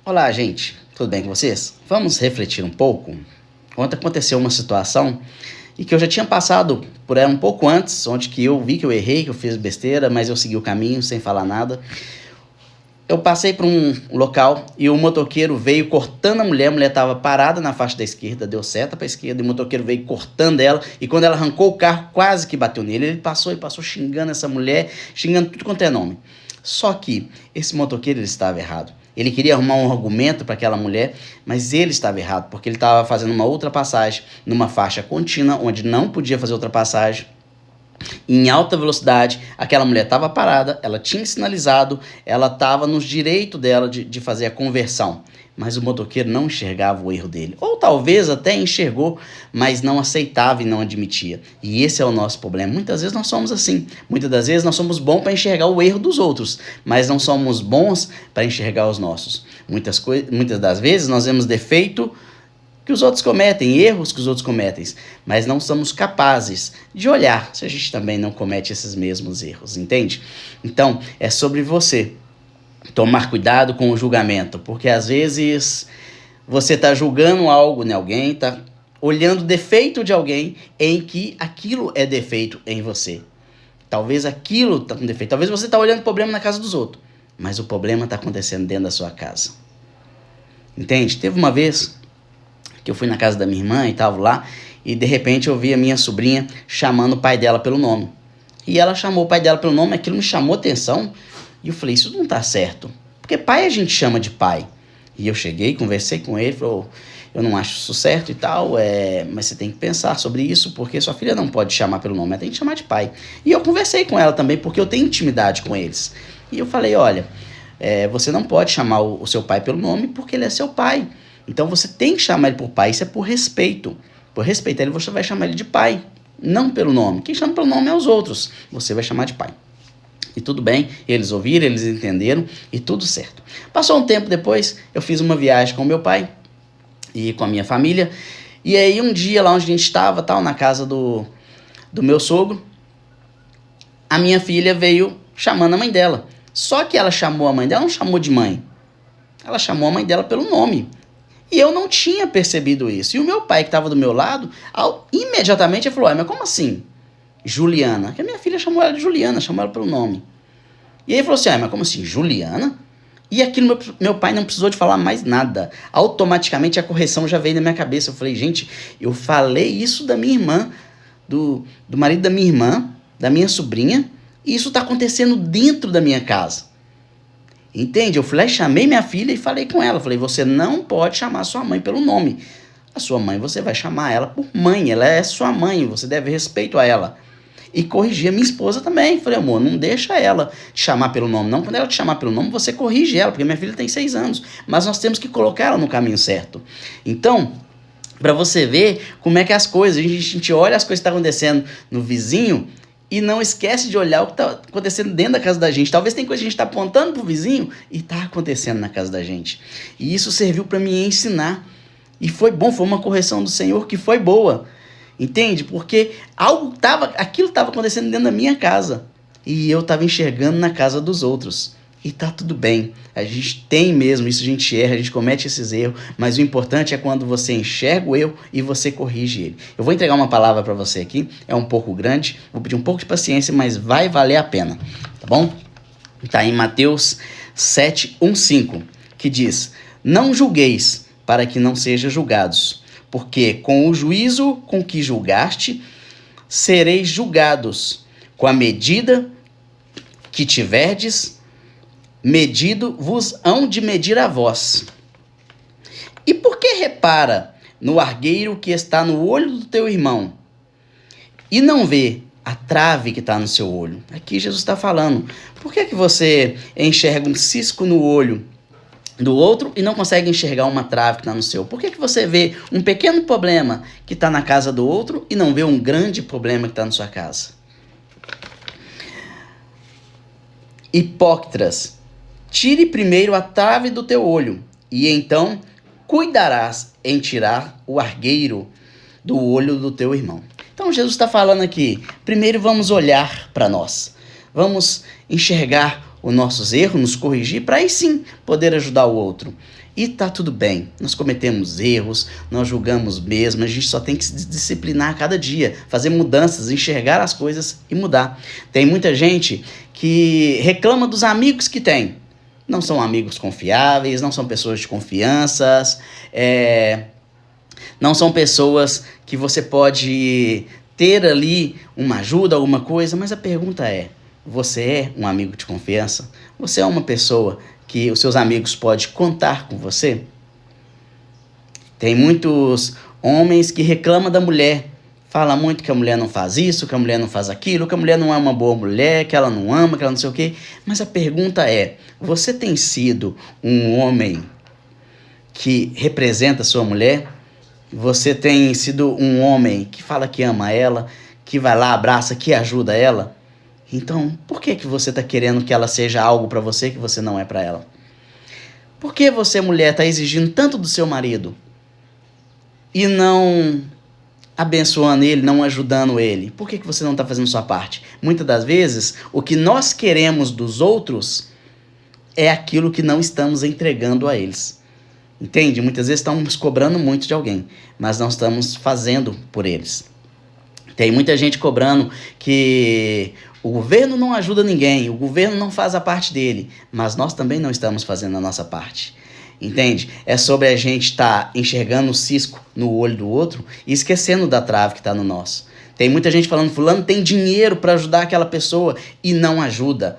Olá, gente, tudo bem com vocês? Vamos refletir um pouco? Ontem aconteceu uma situação e que eu já tinha passado por ela um pouco antes, onde que eu vi que eu errei, que eu fiz besteira, mas eu segui o caminho sem falar nada. Eu passei por um local e o motoqueiro veio cortando a mulher estava parada na faixa da esquerda, deu seta para a esquerda e o motoqueiro veio cortando ela e quando ela arrancou o carro quase que bateu nele. Ele passou xingando essa mulher, xingando tudo quanto é nome. Só que esse motoqueiro ele estava errado. Ele queria arrumar um argumento para aquela mulher, mas ele estava errado, porque ele estava fazendo uma ultrapassagem numa faixa contínua, onde não podia fazer ultrapassagem em alta velocidade. Aquela mulher estava parada, ela tinha sinalizado, ela estava nos direitos dela de fazer a conversão. Mas o motoqueiro não enxergava o erro dele. Ou talvez até enxergou, mas não aceitava e não admitia. E esse é o nosso problema. Muitas vezes nós somos assim. Muitas das vezes nós somos bons para enxergar o erro dos outros, mas não somos bons para enxergar os nossos. Muitas das vezes nós vemos defeito que os outros cometem, erros que os outros cometem, mas não somos capazes de olhar se a gente também não comete esses mesmos erros, entende? Então, é sobre você tomar cuidado com o julgamento, porque às vezes você está julgando algo em alguém, está olhando defeito de alguém em que aquilo é defeito em você. Talvez aquilo está com defeito, talvez você está olhando o problema na casa dos outros, mas o problema está acontecendo dentro da sua casa. Entende? Teve uma vez que eu fui na casa da minha irmã e tava lá, e de repente eu vi a minha sobrinha chamando o pai dela pelo nome. E ela chamou o pai dela pelo nome, aquilo me chamou atenção, e eu falei, isso não tá certo, porque pai a gente chama de pai. E eu cheguei, conversei com ele, falou, eu não acho isso certo e tal, mas você tem que pensar sobre isso, porque sua filha não pode chamar pelo nome, ela tem que chamar de pai. E eu conversei com ela também, porque eu tenho intimidade com eles. E eu falei, olha, você não pode chamar o seu pai pelo nome, porque ele é seu pai. Então você tem que chamar ele por pai, isso é por respeito. Por respeitar ele, você vai chamar ele de pai, não pelo nome. Quem chama pelo nome é os outros, você vai chamar de pai. E tudo bem, eles ouviram, eles entenderam e tudo certo. Passou um tempo depois, eu fiz uma viagem com meu pai e com a minha família. E aí um dia lá onde a gente estava, tal, na casa do meu sogro, a minha filha veio chamando a mãe dela. Só que ela chamou a mãe dela, não chamou de mãe. Ela chamou a mãe dela pelo nome. E eu não tinha percebido isso. E o meu pai, que estava do meu lado, imediatamente ele falou, mas como assim? Juliana. Porque a minha filha chamou ela de Juliana, chamou ela pelo nome. E aí ele falou assim, mas como assim, Juliana? E aquilo meu pai não precisou de falar mais nada. Automaticamente a correção já veio na minha cabeça. Eu falei, gente, eu falei isso da minha irmã, do marido da minha irmã, da minha sobrinha, e isso está acontecendo dentro da minha casa. Entende? Eu chamei minha filha e falei com ela. Falei, você não pode chamar sua mãe pelo nome. A sua mãe, você vai chamar ela por mãe. Ela é sua mãe, você deve respeito a ela. E corrigi a minha esposa também. Falei, amor, não deixa ela te chamar pelo nome, não. Quando ela te chamar pelo nome, você corrige ela, porque minha filha tem 6 anos. Mas nós temos que colocar ela no caminho certo. Então, para você ver como é que as coisas, a gente olha as coisas que estão acontecendo no vizinho e não esquece de olhar o que está acontecendo dentro da casa da gente. Talvez tem coisa que a gente está apontando para o vizinho e está acontecendo na casa da gente. E isso serviu para me ensinar. E foi bom, foi uma correção do Senhor que foi boa. Entende? Porque aquilo estava acontecendo dentro da minha casa. E eu estava enxergando na casa dos outros. E tá tudo bem. A gente tem mesmo isso, a gente erra, a gente comete esses erros, mas o importante é quando você enxerga o erro e você corrige ele. Eu vou entregar uma palavra para você aqui, é um pouco grande, vou pedir um pouco de paciência, mas vai valer a pena, tá bom? Tá em Mateus 7:1-5, que diz, não julgueis para que não sejam julgados, porque com o juízo com que julgaste, sereis julgados, com a medida que tiverdes, medido vos hão de medir a vós. E por que repara no argueiro que está no olho do teu irmão e não vê a trave que está no seu olho? Aqui Jesus está falando. Por que você enxerga um cisco no olho do outro e não consegue enxergar uma trave que está no seu? Por que você vê um pequeno problema que está na casa do outro e não vê um grande problema que está na sua casa? Hipócritas, tire primeiro a trave do teu olho, e então cuidarás em tirar o argueiro do olho do teu irmão. Então Jesus está falando aqui, primeiro vamos olhar para nós, vamos enxergar os nossos erros, nos corrigir, para aí sim poder ajudar o outro. E tá tudo bem, nós cometemos erros, nós julgamos mesmo, a gente só tem que se disciplinar a cada dia, fazer mudanças, enxergar as coisas e mudar. Tem muita gente que reclama dos amigos que tem. Não são amigos confiáveis, não são pessoas de confiança, não são pessoas que você pode ter ali uma ajuda, alguma coisa, mas a pergunta é, você é um amigo de confiança? Você é uma pessoa que os seus amigos podem contar com você? Tem muitos homens que reclamam da mulher, fala muito que a mulher não faz isso, que a mulher não faz aquilo, que a mulher não é uma boa mulher, que ela não ama, que ela não sei o quê. Mas a pergunta é, você tem sido um homem que representa a sua mulher? Você tem sido um homem que fala que ama ela, que vai lá, abraça, que ajuda ela? Então, por que você está querendo que ela seja algo para você que você não é para ela? Por que você, mulher, está exigindo tanto do seu marido e não abençoando ele, não ajudando ele? Por que você não está fazendo sua parte? Muitas das vezes, o que nós queremos dos outros é aquilo que não estamos entregando a eles. Entende? Muitas vezes estamos cobrando muito de alguém, mas não estamos fazendo por eles. Tem muita gente cobrando que o governo não ajuda ninguém, o governo não faz a parte dele, mas nós também não estamos fazendo a nossa parte. Entende? É sobre a gente estar enxergando o cisco no olho do outro e esquecendo da trave que está no nosso. Tem muita gente falando, fulano tem dinheiro para ajudar aquela pessoa e não ajuda.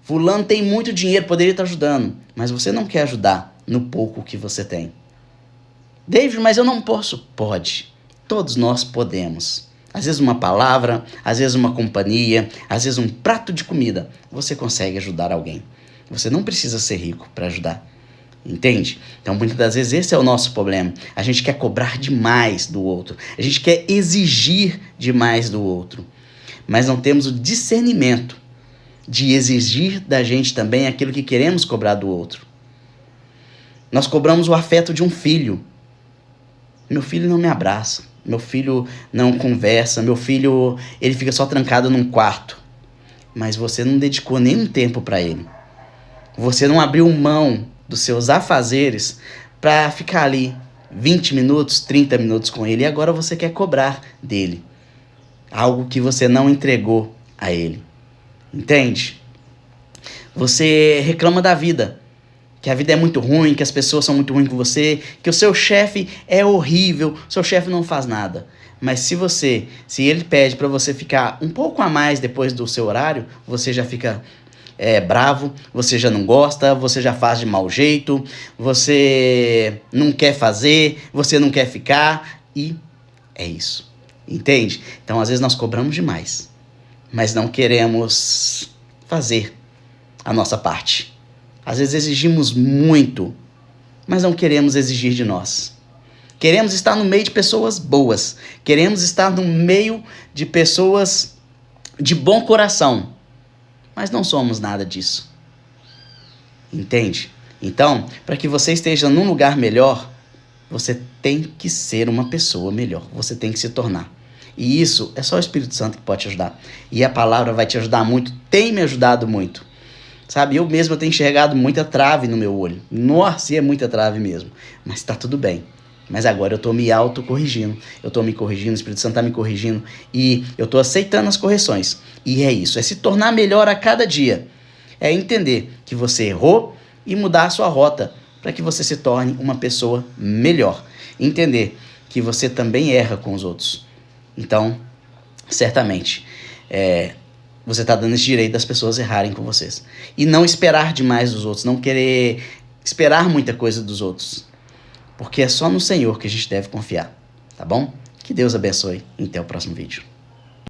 Fulano tem muito dinheiro, poderia estar ajudando, mas você não quer ajudar no pouco que você tem. David, mas eu não posso. Pode. Todos nós podemos. Às vezes uma palavra, às vezes uma companhia, às vezes um prato de comida. Você consegue ajudar alguém. Você não precisa ser rico para ajudar. Entende? Então, muitas das vezes esse é o nosso problema. A gente quer cobrar demais do outro. A gente quer exigir demais do outro. Mas não temos o discernimento de exigir da gente também aquilo que queremos cobrar do outro. Nós cobramos o afeto de um filho. Meu filho não me abraça. Meu filho não conversa. Meu filho, ele fica só trancado num quarto. Mas você não dedicou nenhum tempo para ele. Você não abriu mão dos seus afazeres para ficar ali 20 minutos, 30 minutos com ele. E agora você quer cobrar dele algo que você não entregou a ele. Entende? Você reclama da vida. Que a vida é muito ruim, que as pessoas são muito ruins com você, que o seu chefe é horrível, seu chefe não faz nada. Mas se ele pede para você ficar um pouco a mais depois do seu horário, você já fica bravo, você já não gosta, você já faz de mau jeito, você não quer fazer, você não quer ficar e é isso. Entende? Então, às vezes nós cobramos demais, mas não queremos fazer a nossa parte. Às vezes exigimos muito, mas não queremos exigir de nós. Queremos estar no meio de pessoas boas. Queremos estar no meio de pessoas de bom coração. Mas não somos nada disso. Entende? Então, para que você esteja num lugar melhor, você tem que ser uma pessoa melhor. Você tem que se tornar. E isso é só o Espírito Santo que pode te ajudar. E a palavra vai te ajudar muito. Tem me ajudado muito. Sabe, eu mesmo tenho enxergado muita trave no meu olho. Nossa, é muita trave mesmo. Mas tá tudo bem. Mas agora eu tô me autocorrigindo. Eu tô me corrigindo, o Espírito Santo tá me corrigindo. E eu tô aceitando as correções. E é isso, é se tornar melhor a cada dia. É entender que você errou e mudar a sua rota para que você se torne uma pessoa melhor. Entender que você também erra com os outros. Então, certamente, você está dando esse direito das pessoas errarem com vocês. E não esperar demais dos outros, não querer esperar muita coisa dos outros. Porque é só no Senhor que a gente deve confiar, tá bom? Que Deus abençoe e até o próximo vídeo.